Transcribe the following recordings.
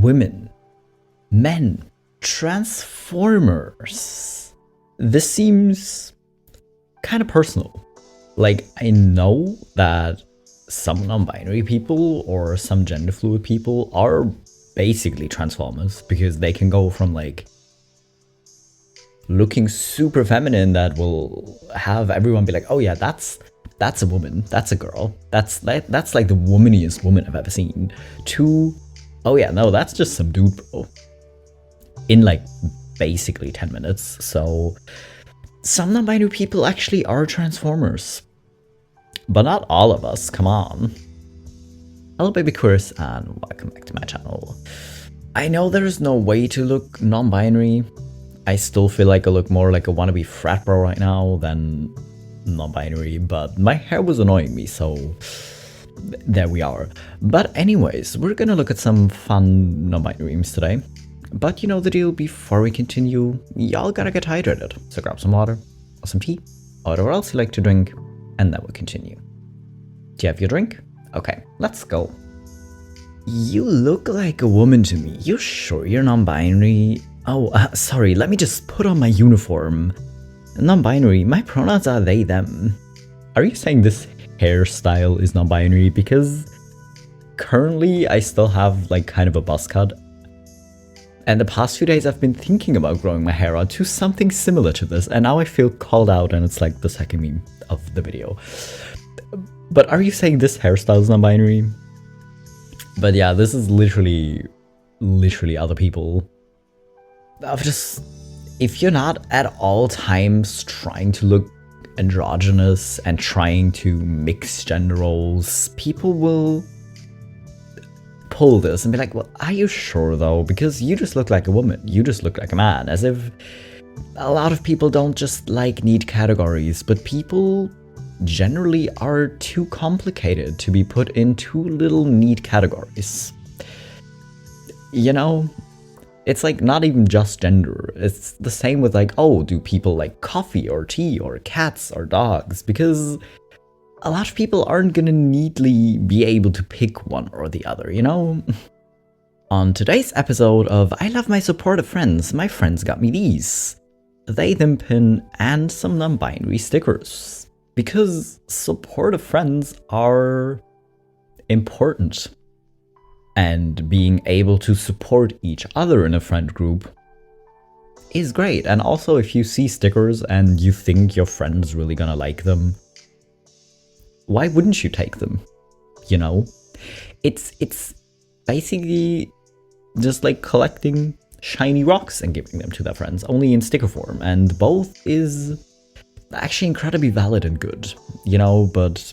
women, men, transformers. This seems kind of personal. Like, I know that some non-binary people or some gender fluid people are basically transformers because they can go from like looking super feminine that will have everyone be like, oh yeah, that's a woman, that's a girl, that's like the womaniest woman I've ever seen, to, oh yeah, no, that's just some dude, bro, in like basically 10 minutes. So some non-binary people actually are transformers, but not all of us, come on. Hello BabyQueers and welcome back to my channel. I know there's no way to look non-binary. I still feel like I look more like a wannabe frat bro right now than non-binary, but my hair was annoying me, so there we are. But anyways, we're gonna look at some fun non-binary memes today. But you know the deal, before we continue, y'all gotta get hydrated. So grab some water, or some tea, or whatever else you like to drink, and then we'll continue. Do you have your drink? Okay, let's go. You look like a woman to me. You sure you're non-binary? Oh, sorry, let me just put on my uniform. Non-binary, my pronouns are they, them. Are you saying this hairstyle is non-binary? Because currently I still have like kind of a buzz cut. And the past few days I've been thinking about growing my hair out to something similar to this. And now I feel called out and it's like the second meme of the video. But are you saying this hairstyle is non-binary? But yeah, this is literally other people. If you're not at all times trying to look androgynous and trying to mix gender roles, people will pull this and be like, well, are you sure though? Because you just look like a woman, you just look like a man. As if a lot of people don't just like neat categories, but people generally are too complicated to be put in too little neat categories. You know? It's like not even just gender. It's the same with like, oh, do people like coffee or tea or cats or dogs? Because a lot of people aren't gonna neatly be able to pick one or the other, you know? On today's episode of I Love My Supportive Friends, my friends got me these. They, them pin and some non-binary stickers. Because supportive friends are important. And being able to support each other in a friend group is great. And also, if you see stickers and you think your friend's really gonna like them, why wouldn't you take them? You know? It's basically just like collecting shiny rocks and giving them to their friends, only in sticker form. And both is actually incredibly valid and good, you know? But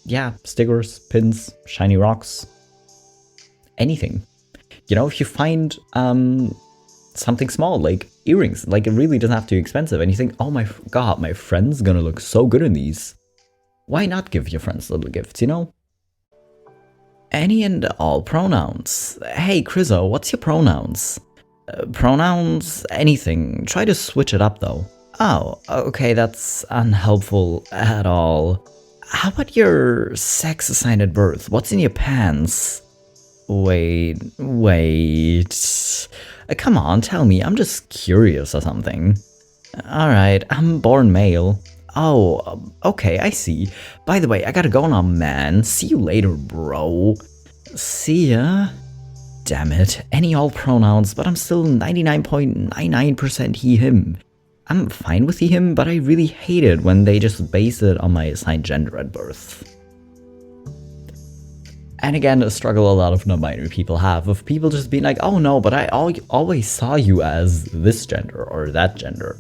yeah, stickers, pins, shiny rocks, anything. You know, if you find something small like earrings, like it really doesn't have to be expensive, and you think, oh my god, my friend's gonna look so good in these, why not give your friends little gifts, you know? Any and all pronouns. Hey Chriso, what's your pronouns? Pronouns, anything. Try to switch it up though. Oh, okay, that's unhelpful at all. How about your sex assigned at birth? What's in your pants? Wait. Come on, tell me, I'm just curious or something. Alright, I'm born male. Oh, okay, I see. By the way, I gotta go now, man. See you later, bro. See ya. Damn it, any all pronouns, but I'm still 99.99% he, him. I'm fine with he, him, but I really hate it when they just base it on my assigned gender at birth. And again, a struggle a lot of non-binary people have, of people just being like, oh no, but I always saw you as this gender or that gender.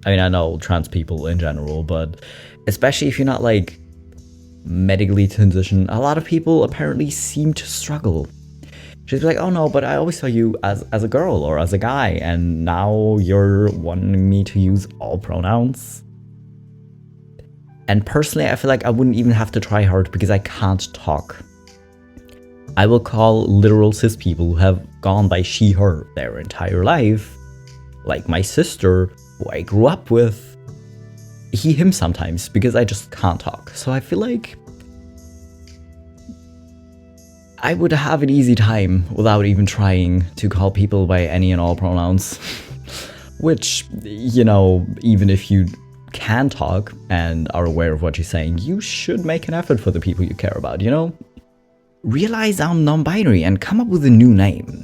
I mean, I know trans people in general, but especially if you're not like medically transitioned, a lot of people apparently seem to struggle. She's like, oh no, but I always saw you as a girl or as a guy, and now you're wanting me to use all pronouns? And personally, I feel like I wouldn't even have to try hard because I can't talk. I will call literal cis people who have gone by she, her their entire life, like my sister, who I grew up with, he, him sometimes, because I just can't talk. So I feel like I would have an easy time without even trying to call people by any and all pronouns. Which, you know, even if you can talk and are aware of what you're saying, you should make an effort for the people you care about, you know? Realize I'm non-binary and come up with a new name.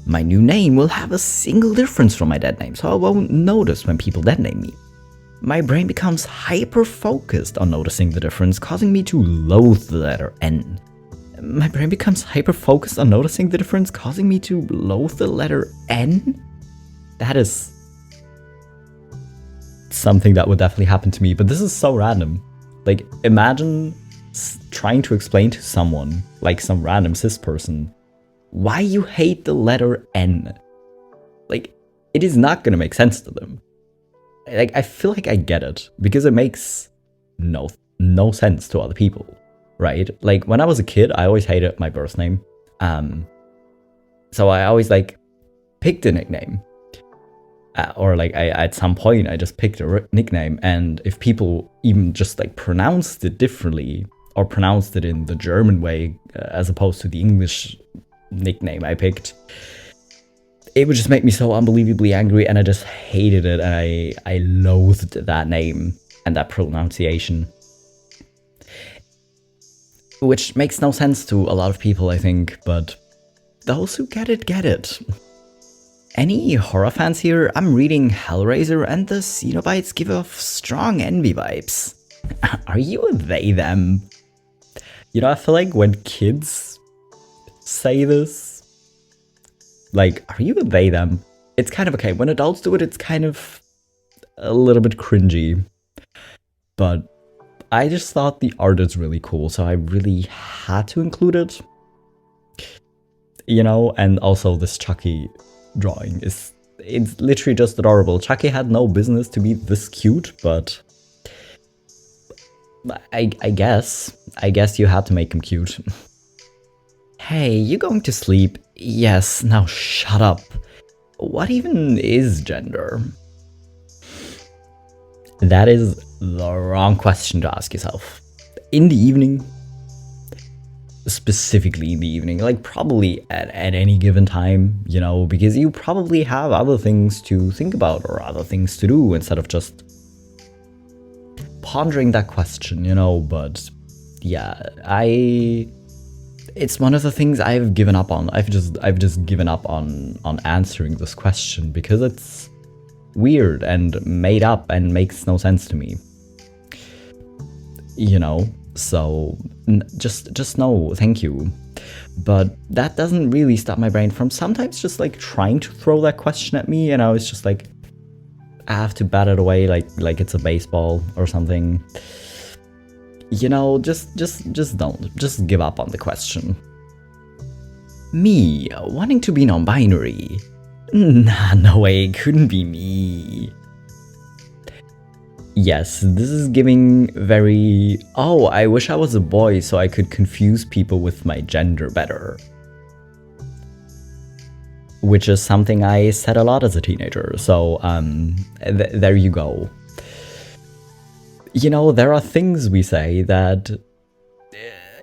My new name will have a single difference from my dead name, so I won't notice when people dead name me. My brain becomes hyper-focused on noticing the difference, causing me to loathe the letter N. My brain becomes hyper-focused on noticing the difference, causing me to loathe the letter N? That is something that would definitely happen to me, but this is so random. Like, imagine trying to explain to someone, like some random cis person, why you hate the letter N. Like, it is not gonna make sense to them. Like, I feel like I get it, because it makes no sense to other people, right? Like, when I was a kid, I always hated my birth name. So I always, like, picked a nickname. Or like at some point I just picked a nickname, and if people even just like pronounced it differently or pronounced it in the German way as opposed to the English nickname I picked, it would just make me so unbelievably angry, and I just hated it, and I loathed that name and that pronunciation. Which makes no sense to a lot of people, I think, but those who get it, get it. Any horror fans here? I'm reading Hellraiser and the Cenobites give off strong enby vibes. Are you a they, them? You know, I feel like when kids say this, like, are you a they, them? It's kind of okay. When adults do it, it's kind of a little bit cringy. But I just thought the art is really cool, so I really had to include it. You know, and also this Chucky drawing it's literally just adorable. Chucky had no business to be this cute, but I guess you had to make him cute. Hey, you going to sleep? Yes, now shut up. What even is gender? That is the wrong question to ask yourself. In the evening, specifically in the evening, like probably at any given time, you know, because you probably have other things to think about or other things to do instead of just pondering that question, you know. But yeah, it's one of the things I've given up on. I've just given up on answering this question because it's weird and made up and makes no sense to me, you know. So just no, thank you. But that doesn't really stop my brain from sometimes just like trying to throw that question at me, and I was just like, I have to bat it away like it's a baseball or something. You know, just don't. Just give up on the question. Me wanting to be non-binary. Nah, no way, it couldn't be me. Yes, this is giving very, oh, I wish I was a boy so I could confuse people with my gender better. Which is something I said a lot as a teenager, so there you go. You know, there are things we say that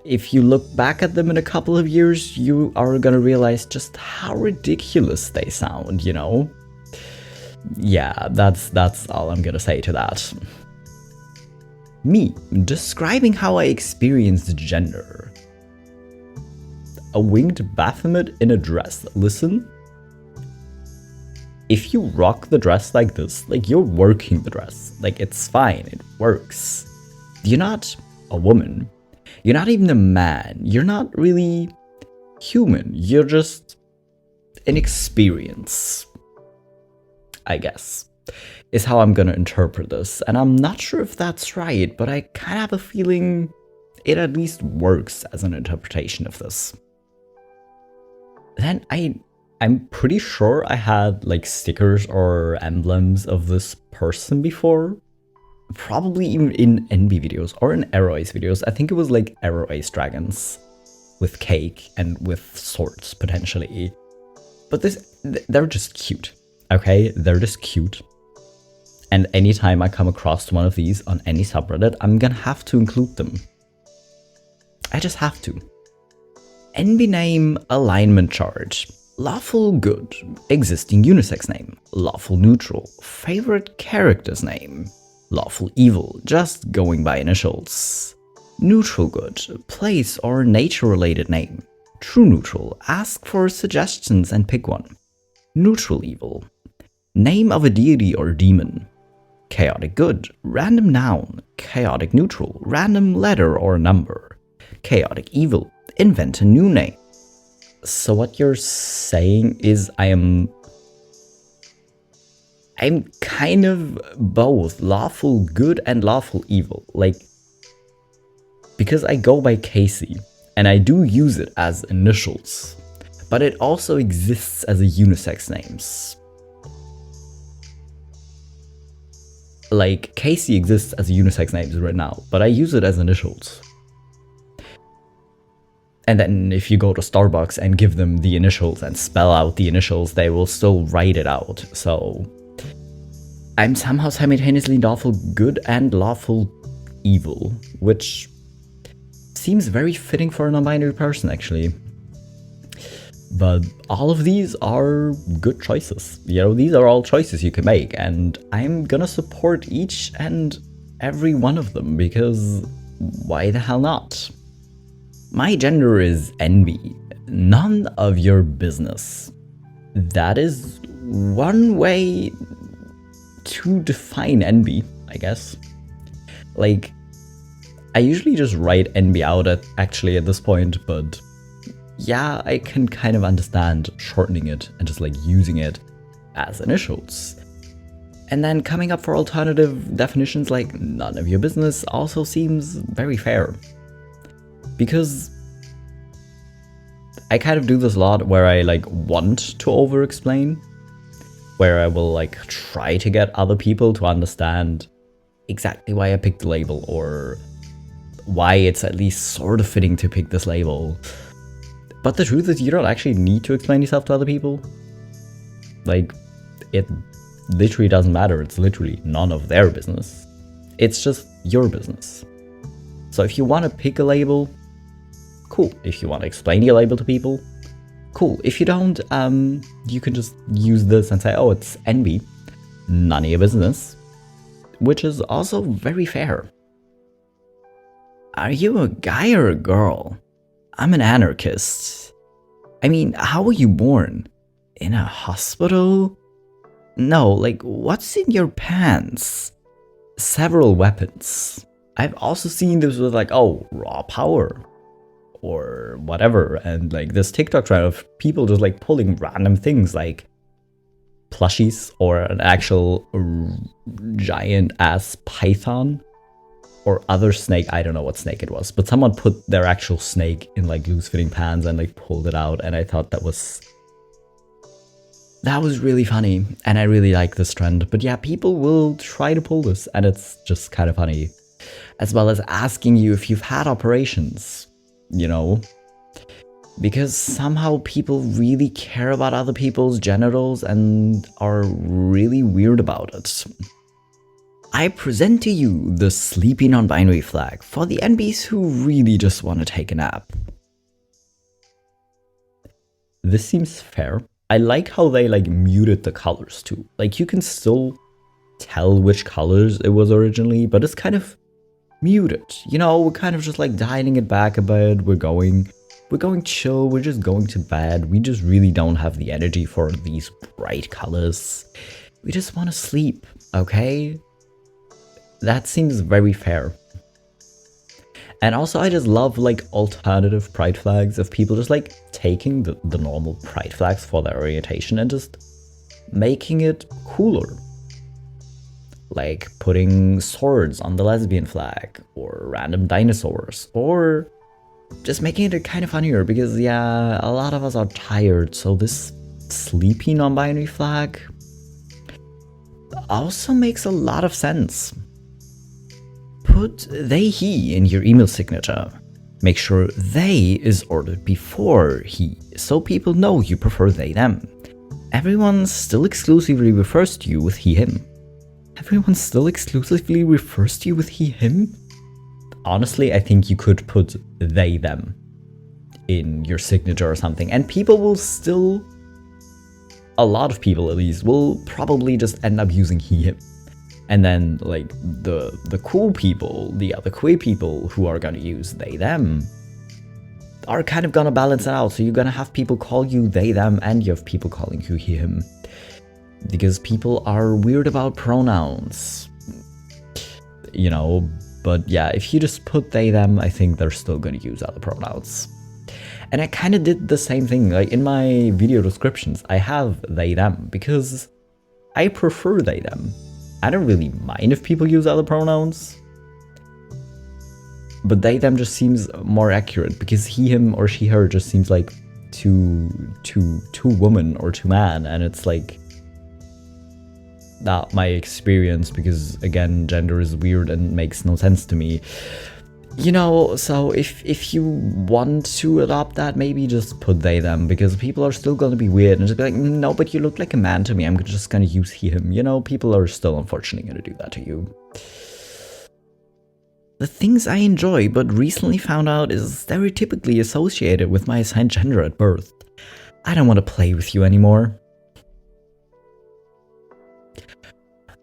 if you look back at them in a couple of years, you are gonna realize just how ridiculous they sound, you know? Yeah, that's all I'm gonna say to that. Me, describing how I experienced gender. A winged Baphomet in a dress. Listen, if you rock the dress like this, like you're working the dress, like it's fine, it works. You're not a woman. You're not even a man. You're not really human. You're just an experience, I guess, is how I'm gonna interpret this. And I'm not sure if that's right, but I kind of have a feeling it at least works as an interpretation of this. Then I'm pretty sure I had like stickers or emblems of this person before. Probably even in enby videos or in Arrow Ace videos. I think it was like Arrow Ace dragons with cake and with swords potentially. But they're just cute. Okay, they're just cute. And anytime I come across one of these on any subreddit, I'm gonna have to include them. I just have to. enby name alignment chart. Lawful good, existing unisex name. Lawful neutral, favorite character's name. Lawful evil, just going by initials. Neutral good, place or nature related name. True neutral, ask for suggestions and pick one. Neutral evil, name of a deity or demon. Chaotic good, random noun. Chaotic neutral, random letter or number. Chaotic evil, invent a new name. So what you're saying is I'm kind of both lawful good and lawful evil. Like, because I go by Casey and I do use it as initials, but it also exists as a unisex names. Like, Casey exists as a unisex names right now, but I use it as initials. And then if you go to Starbucks and give them the initials and spell out the initials, they will still write it out. So I'm somehow simultaneously lawful good and lawful evil, which seems very fitting for a non-binary person, actually. But all of these are good choices. You know, these are all choices you can make, and I'm gonna support each and every one of them, because why the hell not? My gender is enby. None of your business. That is one way to define enby, I guess. Like, I usually just write enby out at this point, but yeah, I can kind of understand shortening it and just like using it as initials. And then coming up for alternative definitions like none of your business also seems very fair. Because I kind of do this a lot where I like want to over explain, where I will like try to get other people to understand exactly why I picked the label, or why it's at least sort of fitting to pick this label. But the truth is, you don't actually need to explain yourself to other people. Like, it literally doesn't matter. It's literally none of their business. It's just your business. So if you want to pick a label, cool. If you want to explain your label to people, cool. If you don't, you can just use this and say, oh, it's enby, none of your business, which is also very fair. Are you a guy or a girl? I'm an anarchist. I mean, how were you born? In a hospital? No, like, what's in your pants? Several weapons. I've also seen this with like, oh, raw power. Or whatever, and like this TikTok trend of people just like pulling random things like plushies or an actual giant ass python or other snake. I don't know what snake it was, but someone put their actual snake in like loose fitting pants and like pulled it out, and I thought that was really funny, and I really like this trend. But yeah, people will try to pull this, and it's just kind of funny, as well as asking you if you've had operations. You know, because somehow people really care about other people's genitals and are really weird about it. I present to you the sleepy non-binary flag for the NBs who really just want to take a nap. This seems fair. I like how they like muted the colors too. Like, you can still tell which colors it was originally, but it's kind of muted. You know, we're kind of just like dialing it back a bit. We're going chill. We're just going to bed. We just really don't have the energy for these bright colors. We just want to sleep, okay? That seems very fair. And also, I just love like alternative pride flags of people just like taking the normal pride flags for their orientation and just making it cooler. Like putting swords on the lesbian flag, or random dinosaurs, or just making it kind of funnier because, yeah, a lot of us are tired, so this sleepy non-binary flag also makes a lot of sense. Put they, he in your email signature. Make sure they is ordered before he, so people know you prefer they, them. Everyone still exclusively refers to you with he, him. Everyone still exclusively refers to you with he, him? Honestly, I think you could put they, them. in your signature or something, and people will still, a lot of people at least, will probably just end up using he, him. And then like the cool people, the other queer people who are gonna use they, them, are kind of gonna balance it out. So you're gonna have people call you they, them, and you have people calling you he, him. Because people are weird about pronouns. You know, but yeah, if you just put they, them, I think they're still gonna use other pronouns. And I kind of did the same thing, like in my video descriptions, I have they, them, because I prefer they, them. I don't really mind if people use other pronouns, but they, them just seems more accurate, because he, him, or she, her just seems like too woman or too man, and it's like not my experience, because again, gender is weird and makes no sense to me. You know, so if you want to adopt that, maybe just put they, them, because people are still gonna be weird and just be like, no, but you look like a man to me, I'm just gonna use he, him. You know, people are still unfortunately gonna do that to you. The things I enjoy but recently found out is stereotypically associated with my assigned gender at birth. I don't want to play with you anymore.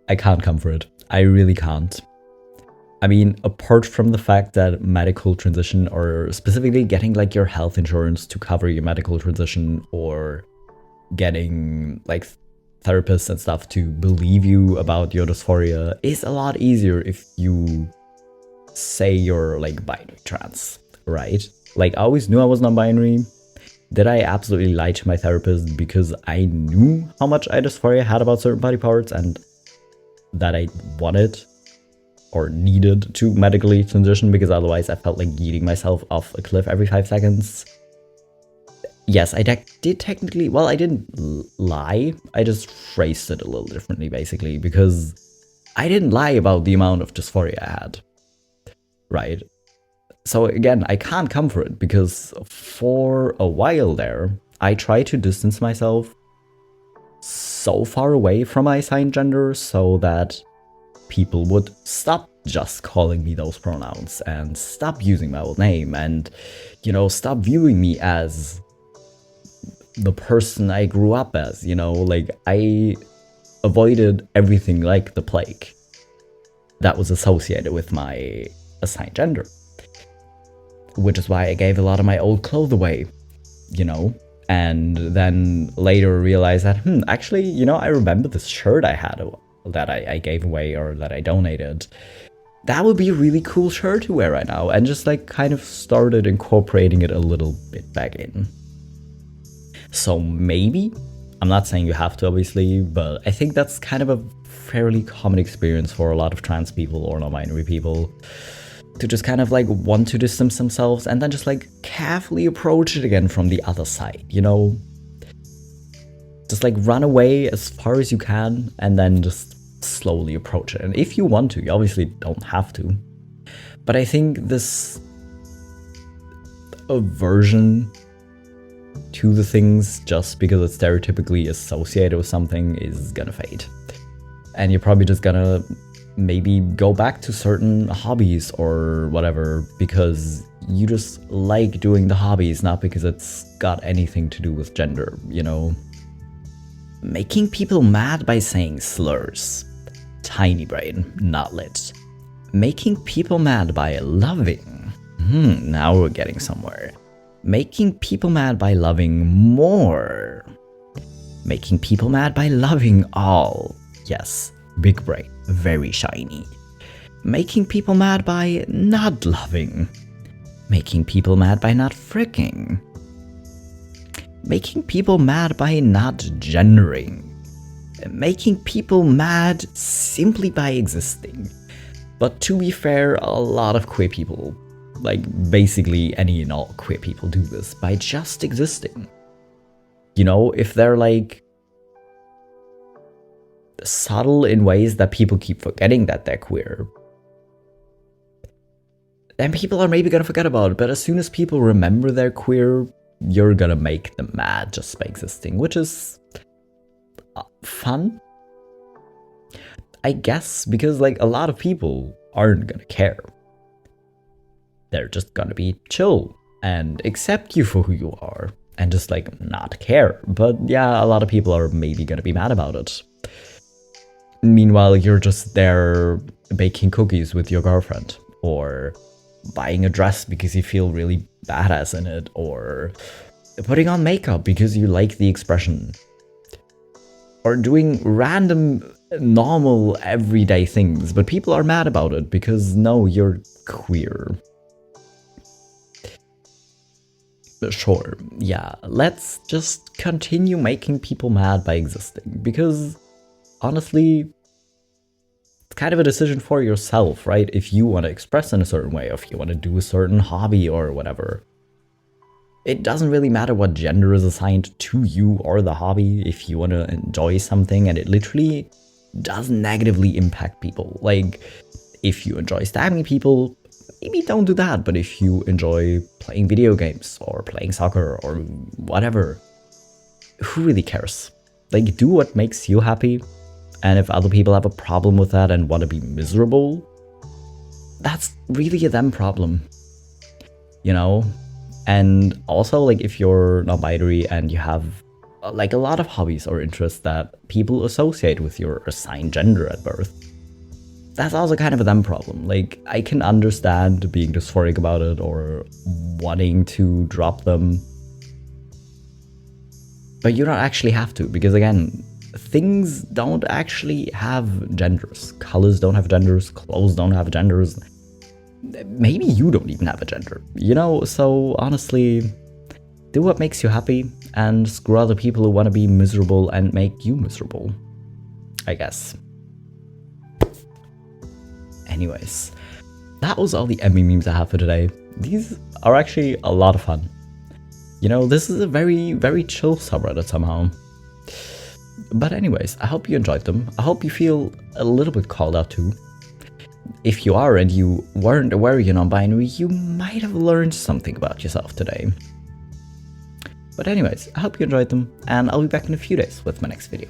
I can't come for it. I really can't. I mean, apart from the fact that medical transition, or specifically getting like your health insurance to cover your medical transition, or getting like therapists and stuff to believe you about your dysphoria, is a lot easier if you say you're like binary trans, right? Like I always knew I was non-binary. Did I absolutely lie to my therapist because I knew how much dysphoria I had about certain body parts and that I wanted or needed to medically transition, because otherwise I felt like yeeting myself off a cliff every 5 seconds? Yes, I did technically, well, I didn't lie, I just phrased it a little differently, basically, because I didn't lie about the amount of dysphoria I had, right? So again, I can't come for it, because for a while there, I tried to distance myself so far away from my assigned gender so that people would stop just calling me those pronouns and stop using my old name and, you know, stop viewing me as the person I grew up as, you know, like I avoided everything like the plague that was associated with my assigned gender, which is why I gave a lot of my old clothes away, you know, and then later realized that, actually, you know, I remember this shirt I had that I gave away or that I donated. That would be a really cool shirt to wear right now, and just like kind of started incorporating it a little bit back in. So maybe, I'm not saying you have to obviously, but I think that's kind of a fairly common experience for a lot of trans people or non-binary people, to just kind of like want to distance themselves and then just like carefully approach it again from the other side, you know? Just like run away as far as you can and then just slowly approach it. And if you want to, you obviously don't have to. But I think this aversion to the things just because it's stereotypically associated with something is gonna fade. And you're probably just gonna maybe go back to certain hobbies or whatever because you just like doing the hobbies, not because it's got anything to do with gender, you know? Making people mad by saying slurs. Tiny brain, not lit. Making people mad by loving. Now we're getting somewhere. Making people mad by loving more. Making people mad by loving all. Yes, big brain, very shiny. Making people mad by not loving. Making people mad by not fricking. Making people mad by not gendering. Making people mad simply by existing. But to be fair, a lot of queer people, like basically any and all queer people, do this by just existing. You know, if they're like subtle in ways that people keep forgetting that they're queer, then people are maybe gonna forget about it. But as soon as people remember they're queer, you're gonna make them mad just by existing, which is fun, I guess, because like a lot of people aren't gonna care. They're just gonna be chill and accept you for who you are and just like not care. But yeah, a lot of people are maybe gonna be mad about it. Meanwhile, you're just there baking cookies with your girlfriend, or buying a dress because you feel really badass in it, or putting on makeup because you like the expression, or doing random, normal, everyday things, but people are mad about it because no, you're queer. Sure, yeah, let's just continue making people mad by existing, because honestly, it's kind of a decision for yourself, right? If you want to express in a certain way, or if you want to do a certain hobby or whatever. It doesn't really matter what gender is assigned to you or the hobby. If you want to enjoy something and it literally does negatively impact people. Like, if you enjoy stabbing people, maybe don't do that. But if you enjoy playing video games or playing soccer or whatever, who really cares? Like, do what makes you happy. And if other people have a problem with that and want to be miserable, that's really a them problem, you know? And also, like, if you're non-binary and you have like a lot of hobbies or interests that people associate with your assigned gender at birth, that's also kind of a them problem. Like, I can understand being dysphoric about it or wanting to drop them, but you don't actually have to, because again, things don't actually have genders. Colors don't have genders, clothes don't have genders. Maybe you don't even have a gender, you know? So honestly, do what makes you happy and screw other people who want to be miserable and make you miserable, I guess. Anyways, that was all the enby memes I have for today. These are actually a lot of fun. You know, this is a very, very chill subreddit somehow. But anyways, I hope you enjoyed them. I hope you feel a little bit called out too. If you are and you weren't aware you're non-binary, you might have learned something about yourself today. But anyways, I hope you enjoyed them, and I'll be back in a few days with my next video.